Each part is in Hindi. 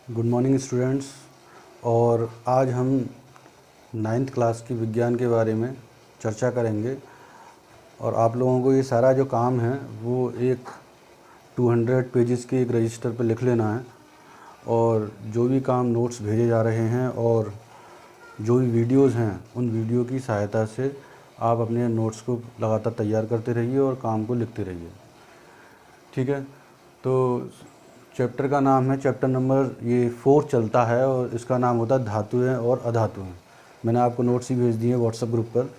Good morning students. और आज हम 9th क्लास की विज्ञान के बारे में चर्चा करेंगे। और आप लोगों को ये सारा जो काम है वो एक 200 पेजेस के एक रजिस्टर पर लिख लेना है। और जो भी काम नोट्स भेजे जा रहे हैं और जो भी वीडियोज़ हैं उन वीडियो की सहायता से आप अपने नोट्स को लगातार तैयार करते रहिए और काम को लिखते रहिए। ठीक है, तो चैप्टर का नाम है, चैप्टर नंबर ये 4 चलता है और इसका नाम होता है धातुएं और अधातुएं। मैंने आपको नोट्स ही भेज दिए हैं व्हाट्सएप ग्रुप पर।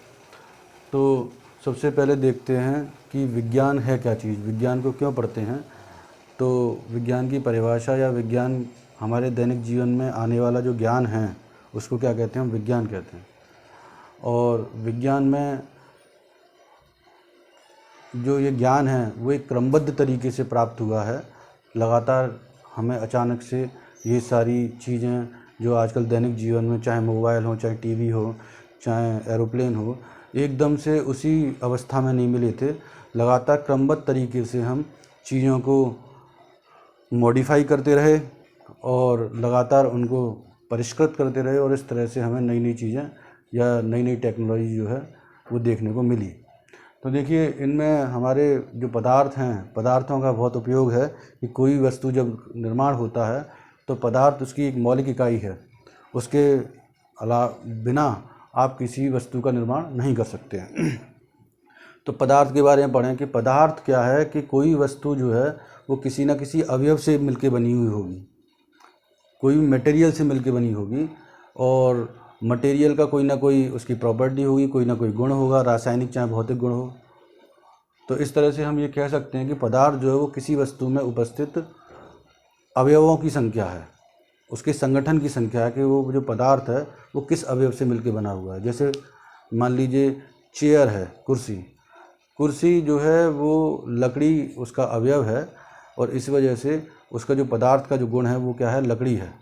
तो सबसे पहले देखते हैं कि विज्ञान है क्या चीज़, विज्ञान को क्यों पढ़ते हैं। तो विज्ञान की परिभाषा या विज्ञान, हमारे दैनिक जीवन में आने वाला जो ज्ञान है उसको क्या कहते हैं, हम विज्ञान कहते हैं। और विज्ञान में जो ये ज्ञान है वो एक क्रमबद्ध तरीके से प्राप्त हुआ है। लगातार हमें अचानक से ये सारी चीज़ें जो आजकल दैनिक जीवन में, चाहे मोबाइल हो, चाहे टीवी हो, चाहे एरोप्लेन हो, एकदम से उसी अवस्था में नहीं मिले थे। लगातार क्रमबद्ध तरीके से हम चीज़ों को मॉडिफाई करते रहे और लगातार उनको परिष्कृत करते रहे और इस तरह से हमें नई नई चीज़ें या नई नई टेक्नोलॉजी जो है वो देखने को मिली। तो देखिए, इनमें हमारे जो पदार्थ हैं, पदार्थों का बहुत उपयोग है कि कोई वस्तु जब निर्माण होता है तो पदार्थ उसकी एक मौलिक इकाई है। उसके बिना आप किसी वस्तु का निर्माण नहीं कर सकते हैं। तो पदार्थ के बारे में पढ़ें कि पदार्थ क्या है, कि कोई वस्तु जो है वो किसी न किसी अवयव से मिलके बनी हुई होगी, कोई भी मटेरियल से मिलके बनी होगी। और मटेरियल का कोई ना कोई उसकी प्रॉपर्टी होगी, कोई ना कोई गुण होगा, रासायनिक चाहे भौतिक गुण हो। तो इस तरह से हम ये कह सकते हैं कि पदार्थ जो है वो किसी वस्तु में उपस्थित अवयवों की संख्या है, उसके संगठन की संख्या है कि वो जो पदार्थ है वो किस अवयव से मिलकर बना हुआ है। जैसे मान लीजिए चेयर है, कुर्सी जो है वो लकड़ी उसका अवयव है और इस वजह से उसका जो पदार्थ का जो गुण है वो क्या है, लकड़ी है।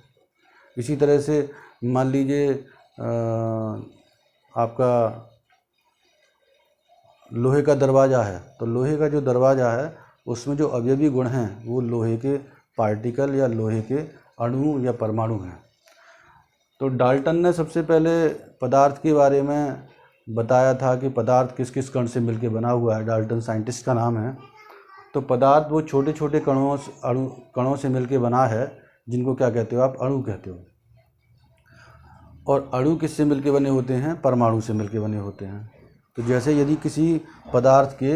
इसी तरह से मान लीजिए आपका लोहे का दरवाज़ा है, तो लोहे का जो दरवाज़ा है उसमें जो अवयवी गुण हैं वो लोहे के पार्टिकल या लोहे के अणु या परमाणु हैं। तो डाल्टन ने सबसे पहले पदार्थ के बारे में बताया था कि पदार्थ किस किस कण से मिलकर बना हुआ है। डाल्टन साइंटिस्ट का नाम है। तो पदार्थ वो छोटे छोटे कणों से मिलकर बना है, जिनको क्या कहते हो आप, अणु कहते हो। और अणु किससे मिलके बने होते हैं, परमाणु से मिलके बने होते हैं। तो जैसे यदि किसी पदार्थ के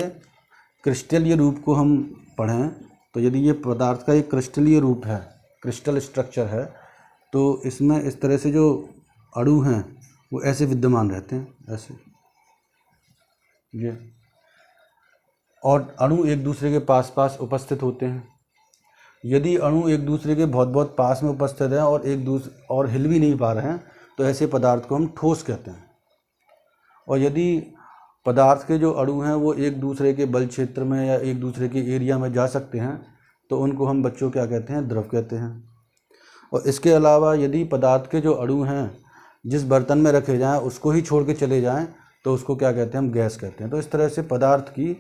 क्रिस्टलीय रूप को हम पढ़ें, तो यदि ये पदार्थ का एक क्रिस्टलीय रूप है, क्रिस्टल स्ट्रक्चर है, तो इसमें इस तरह से जो अणु हैं वो ऐसे विद्यमान रहते हैं, ऐसे ये। और अणु एक दूसरे के पास पास उपस्थित होते हैं। यदि अणु एक दूसरे के बहुत बहुत पास में उपस्थित हैं और एक दूसरे और हिल भी नहीं पा रहे हैं, तो ऐसे पदार्थ को हम ठोस कहते हैं। और यदि पदार्थ के जो अणु हैं वो एक दूसरे के बल क्षेत्र में या एक दूसरे के एरिया में जा सकते हैं, तो उनको हम बच्चों क्या कहते हैं, द्रव कहते हैं। और इसके अलावा यदि पदार्थ के जो अणु हैं जिस बर्तन में रखे जाएं उसको ही छोड़ के चले जाएं, तो उसको क्या कहते हैं, हम गैस कहते हैं। तो इस तरह से पदार्थ की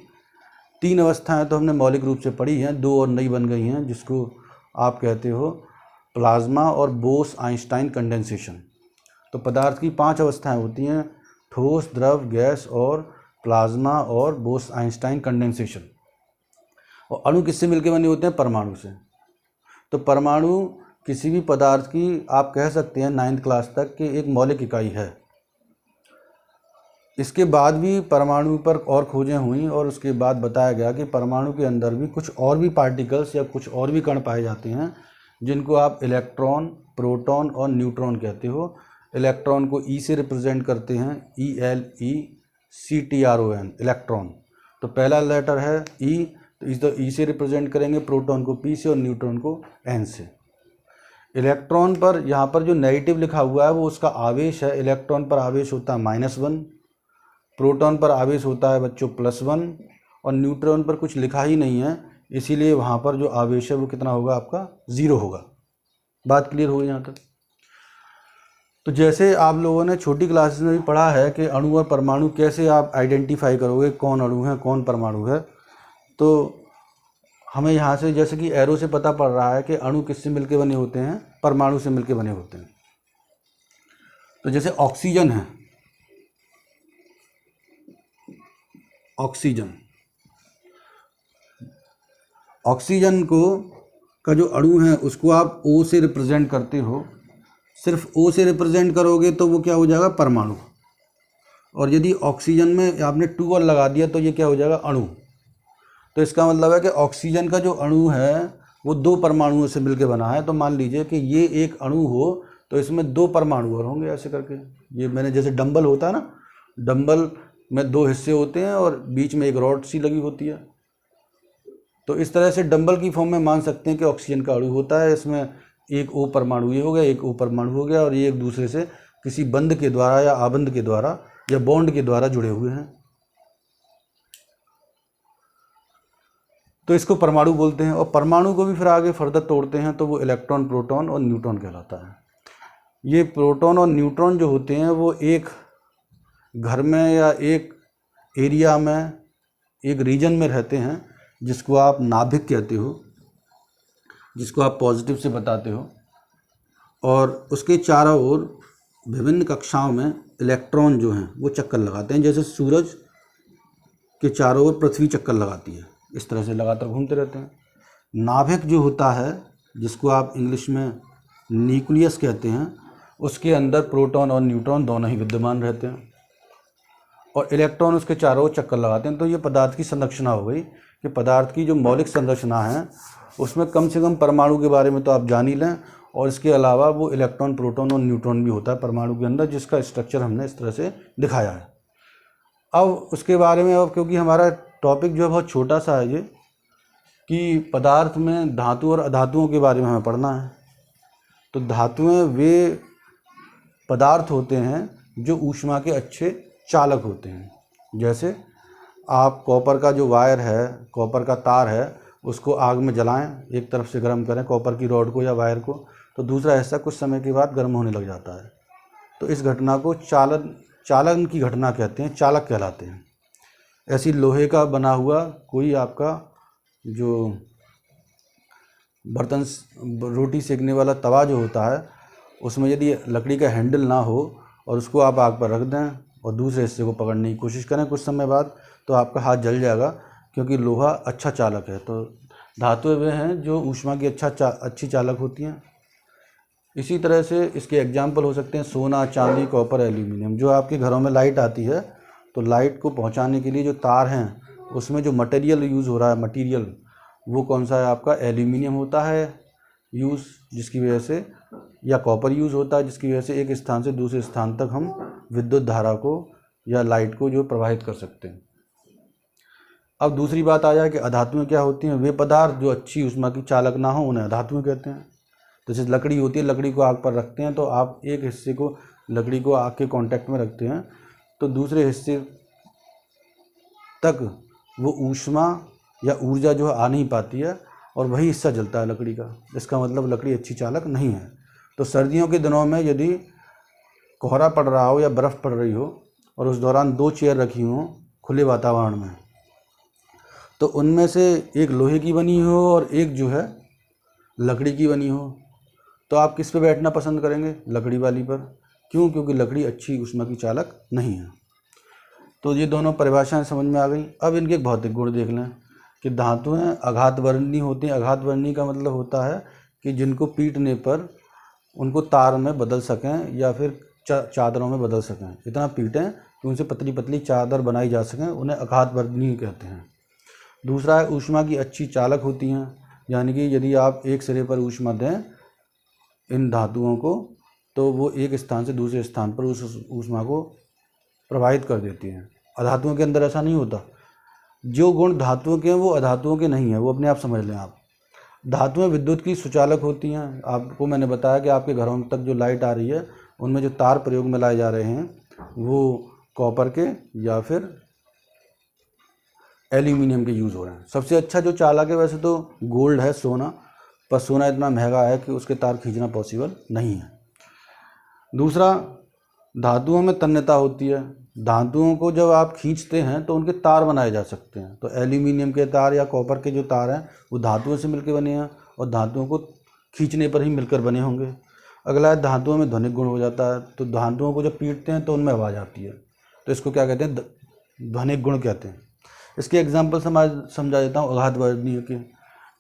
3 अवस्थाएँ तो हमने मौलिक रूप से पढ़ी हैं, 2 और नई बन गई हैं, जिसको आप कहते हो प्लाज्मा और बोस आइंस्टाइन कंडेंसेशन। तो पदार्थ की 5 अवस्थाएं होती हैं, ठोस, द्रव, गैस और प्लाज्मा और बोस आइंस्टाइन कंडेंसेशन। और अणु किससे मिलकर बने होते हैं, परमाणु से। तो परमाणु किसी भी पदार्थ की आप कह सकते हैं 9th क्लास तक कि एक मौलिक इकाई है। इसके बाद भी परमाणु पर और खोजें हुई और उसके बाद बताया गया कि परमाणु के अंदर भी कुछ और भी पार्टिकल्स या कुछ और भी कण पाए जाते हैं, जिनको आप इलेक्ट्रॉन, प्रोटॉन और न्यूट्रॉन कहते हो। इलेक्ट्रॉन को ई से रिप्रेजेंट करते हैं, ELECTRON, इलेक्ट्रॉन। तो पहला लेटर है ई, तो इस ई से रिप्रेजेंट करेंगे, प्रोटॉन को P से और न्यूट्रॉन को N से। इलेक्ट्रॉन पर यहाँ पर जो नेगेटिव लिखा हुआ है वो उसका आवेश है। इलेक्ट्रॉन पर आवेश होता है -1, प्रोटॉन पर आवेश होता है बच्चों +1 और न्यूट्रॉन पर कुछ लिखा ही नहीं है, इसीलिए वहाँ पर जो आवेश है वो कितना होगा, आपका 0 होगा। बात क्लियर हो गई यहाँ तक। तो जैसे आप लोगों ने छोटी क्लासेस में भी पढ़ा है कि अणु और परमाणु कैसे आप आइडेंटिफाई करोगे, कौन अणु है कौन परमाणु है। तो हमें यहाँ से जैसे कि एरो से पता पड़ रहा है कि अणु किससे मिलके बने होते हैं, परमाणु से मिलके बने होते हैं। तो जैसे ऑक्सीजन है, ऑक्सीजन को का जो अणु है उसको आप O से रिप्रेजेंट करते हो, सिर्फ O से रिप्रेजेंट करोगे तो वो क्या हो जाएगा, परमाणु। और यदि ऑक्सीजन में आपने 2 लगा दिया तो ये क्या हो जाएगा, अणु। तो इसका मतलब है कि ऑक्सीजन का जो अणु है वो 2 परमाणुओं से मिलकर बना है। तो मान लीजिए कि ये एक अणु हो तो इसमें 2 परमाणु और होंगे, ऐसे करके। ये मैंने जैसे डंबल होता है ना, डंबल में 2 हिस्से होते हैं और बीच में एक रॉड सी लगी होती है। तो इस तरह से डंबल की फॉर्म में मान सकते हैं कि ऑक्सीजन का अणु होता है। इसमें एक O परमाणु ये हो गया, एक O परमाणु हो गया, और ये एक दूसरे से किसी बंध के द्वारा या आबंध के द्वारा या बॉन्ड के द्वारा जुड़े हुए हैं। तो इसको परमाणु बोलते हैं। और परमाणु को भी फिर आगे फर्दर तोड़ते हैं तो वो इलेक्ट्रॉन, प्रोटॉन और न्यूट्रॉन कहलाता है। ये प्रोटॉन और न्यूट्रॉन जो होते हैं वो एक घर में या एक एरिया में, एक रीजन में रहते हैं, जिसको आप नाभिक कहते हो, जिसको आप पॉजिटिव से बताते हो। और उसके चारों ओर विभिन्न कक्षाओं में इलेक्ट्रॉन जो हैं वो चक्कर लगाते हैं, जैसे सूरज के चारों ओर पृथ्वी चक्कर लगाती है, इस तरह से लगातार घूमते रहते हैं। नाभिक जो होता है, जिसको आप इंग्लिश में न्यूक्लियस कहते हैं, उसके अंदर प्रोटॉन और न्यूट्रॉन दोनों ही विद्यमान रहते हैं और इलेक्ट्रॉन उसके चारों ओर चक्कर लगाते हैं। तो ये पदार्थ की संरचना हो गई कि पदार्थ की जो मौलिक संरचना है उसमें कम से कम परमाणु के बारे में तो आप जान ही लें, और इसके अलावा वो इलेक्ट्रॉन, प्रोटॉन और न्यूट्रॉन भी होता है परमाणु के अंदर, जिसका स्ट्रक्चर हमने इस तरह से दिखाया है। अब उसके बारे में, अब क्योंकि हमारा टॉपिक जो है बहुत छोटा सा है ये, कि पदार्थ में धातु और अधातुओं के बारे में हमें पढ़ना है। तो धातुएं वे पदार्थ होते हैं जो ऊष्मा के अच्छे चालक होते हैं। जैसे आप कॉपर का जो वायर है, कॉपर का तार है, उसको आग में जलाएं, एक तरफ से गर्म करें कॉपर की रॉड को या वायर को, तो दूसरा हिस्सा कुछ समय के बाद गर्म होने लग जाता है। तो इस घटना को चालन की घटना कहते हैं, चालक कहलाते हैं। ऐसी लोहे का बना हुआ कोई आपका जो बर्तन, रोटी सेकने वाला तवा जो होता है, उसमें यदि लकड़ी का हैंडल ना हो और उसको आप आग पर रख दें और दूसरे हिस्से को पकड़ने की कोशिश करें कुछ समय बाद, तो आपका हाथ जल जाएगा, क्योंकि लोहा अच्छा चालक है। तो धातुएं वे हैं जो ऊष्मा की अच्छी चालक होती हैं। इसी तरह से इसके एग्जाम्पल हो सकते हैं सोना, चांदी, कॉपर, एल्यूमिनियम। जो आपके घरों में लाइट आती है तो लाइट को पहुंचाने के लिए जो तार हैं उसमें जो मटेरियल यूज़ हो रहा है, मटेरियल वो कौन सा है, आपका एल्यूमिनियम होता है यूज़, जिसकी वजह से, या कॉपर यूज़ होता है, जिसकी वजह से एक स्थान से दूसरे स्थान तक हम विद्युत धारा को या लाइट को जो प्रवाहित कर सकते हैं। अब दूसरी बात आ जाए कि अधातुएं क्या होती हैं। वे पदार्थ जो अच्छी ऊष्मा की चालक ना हो उन्हें अधातुएं कहते हैं। तो जैसे लकड़ी होती है, लकड़ी को आग पर रखते हैं तो आप एक हिस्से को, लकड़ी को आग के कांटेक्ट में रखते हैं तो दूसरे हिस्से तक वो ऊष्मा या ऊर्जा जो है आ नहीं पाती है और वही हिस्सा जलता है लकड़ी का। इसका मतलब लकड़ी अच्छी चालक नहीं है। तो सर्दियों के दिनों में यदि कोहरा पड़ रहा हो या बर्फ़ पड़ रही हो और उस दौरान 2 चेयर रखी हों खुले वातावरण में, तो उनमें से एक लोहे की बनी हो और एक जो है लकड़ी की बनी हो, तो आप किस पे बैठना पसंद करेंगे? लकड़ी वाली पर। क्यों? क्योंकि लकड़ी अच्छी ऊष्मा की चालक नहीं है। तो ये दोनों परिभाषाएं समझ में आ गई। अब इनके भौतिक गुण देख लें कि धातुएं आघातवर्णी होती हैं। आघातवर्णी का मतलब होता है कि जिनको पीटने पर उनको तार में बदल सकें या फिर चादरों में बदल सकें, इतना पीटें कि उनसे पतली पतली चादर बनाई जा सकें, उन्हें आघातवर्णी कहते हैं। दूसरा है ऊष्मा की अच्छी चालक होती हैं, यानी कि यदि आप एक सिरे पर ऊष्मा दें इन धातुओं को तो वो एक स्थान से दूसरे स्थान पर उस ऊष्मा को प्रवाहित कर देती हैं। अधातुओं के अंदर ऐसा नहीं होता। जो गुण धातुओं के हैं वो अधातुओं के नहीं है, वो अपने आप समझ लें आप। धातुएं विद्युत की सुचालक होती हैं। आपको मैंने बताया कि आपके घरों तक जो लाइट आ रही है उनमें जो तार प्रयोग में लाए जा रहे हैं वो कॉपर के या फिर एल्यूमिनियम के यूज़ हो रहे हैं। सबसे अच्छा जो चालक है वैसे तो गोल्ड है, सोना, पर सोना इतना महंगा है कि उसके तार खींचना पॉसिबल नहीं है। दूसरा, धातुओं में तन्यता होती है। धातुओं को जब आप खींचते हैं तो उनके तार बनाए जा सकते हैं। तो एल्यूमिनियम के तार या कॉपर के जो तार हैं वो धातुओं से मिलकर बने हैं और धातुओं को खींचने पर ही मिलकर बने होंगे। अगला है धातुओं में ध्वनिक गुण हो जाता है। तो धातुओं को जब पीटते हैं तो उनमें आवाज़ आती है, तो इसको क्या कहते हैं, ध्वनिक गुण कहते हैं। इसके एग्जाम्पल समझा देता हूँ आघात वर्णीय के,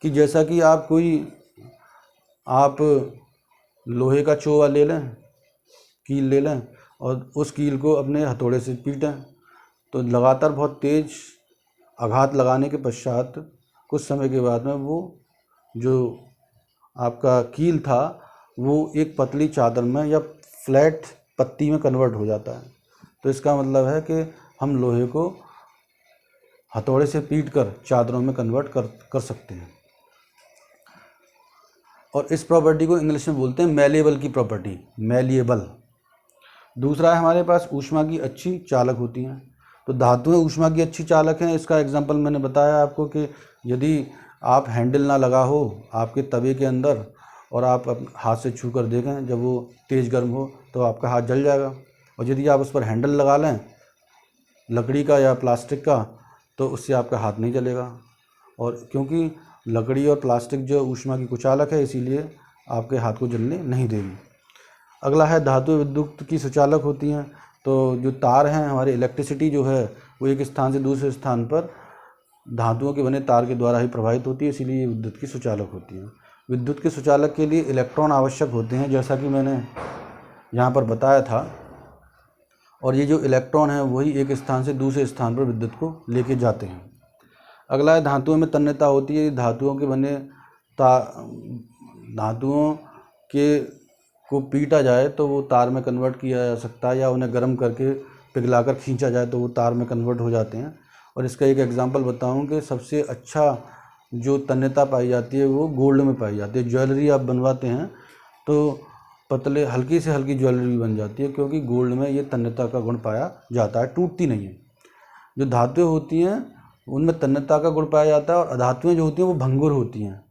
कि जैसा कि आप लोहे का चोवा ले लें, कील ले लें और उस कील को अपने हथौड़े से पीटें, तो लगातार बहुत तेज आघात लगाने के पश्चात कुछ समय के बाद में वो जो आपका कील था वो एक पतली चादर में या फ्लैट पत्ती में कन्वर्ट हो जाता है। तो इसका मतलब है कि हम लोहे को हथौड़े से पीट कर चादरों में कन्वर्ट कर सकते हैं। और इस प्रॉपर्टी को इंग्लिश में बोलते हैं मैलिएबल की प्रॉपर्टी, मैलिएबल। दूसरा है हमारे पास ऊष्मा की अच्छी चालक होती हैं। तो धातुएं ऊष्मा की अच्छी चालक हैं। इसका एग्जांपल मैंने बताया आपको कि यदि आप हैंडल ना लगा हो आपके तवे के अंदर और आप हाथ से छू कर देखें, जब वो तेज़ गर्म हो तो आपका हाथ जल जाएगा। और यदि आप उस पर हैंडल लगा लें लकड़ी का या प्लास्टिक का तो उससे आपका हाथ नहीं जलेगा, और क्योंकि लकड़ी और प्लास्टिक जो ऊष्मा की कुचालक है इसीलिए आपके हाथ को जलने नहीं देगी। अगला है धातु विद्युत की सुचालक होती हैं। तो जो तार हैं हमारे, इलेक्ट्रिसिटी जो है वो एक स्थान से दूसरे स्थान पर धातुओं के बने तार के द्वारा ही प्रवाहित होती है, इसीलिए ये विद्युत की सुचालक होती है। विद्युत के सुचालक के लिए इलेक्ट्रॉन आवश्यक होते हैं, जैसा कि मैंने यहाँ पर बताया था। और ये जो इलेक्ट्रॉन है वही एक स्थान से दूसरे स्थान पर विद्युत को लेके जाते हैं। अगला है धातुओं में तन्यता होती है। धातुओं के बने धातुओं के को पीटा जाए तो वो तार में कन्वर्ट किया जा सकता है, या उन्हें गर्म करके पिघलाकर खींचा जाए तो वो तार में कन्वर्ट हो जाते हैं। और इसका एक एग्जांपल बताऊं कि सबसे अच्छा जो तन्यता पाई जाती है वो गोल्ड में पाई जाती है। ज्वेलरी आप बनवाते हैं तो पतले हल्की से हल्की ज्वेलरी बन जाती है, क्योंकि गोल्ड में ये तन्यता का गुण पाया जाता है, टूटती नहीं है। जो धातुएं होती हैं उनमें तन्यता का गुण पाया जाता है, और अधातुएं जो होती हैं वो भंगुर होती हैं।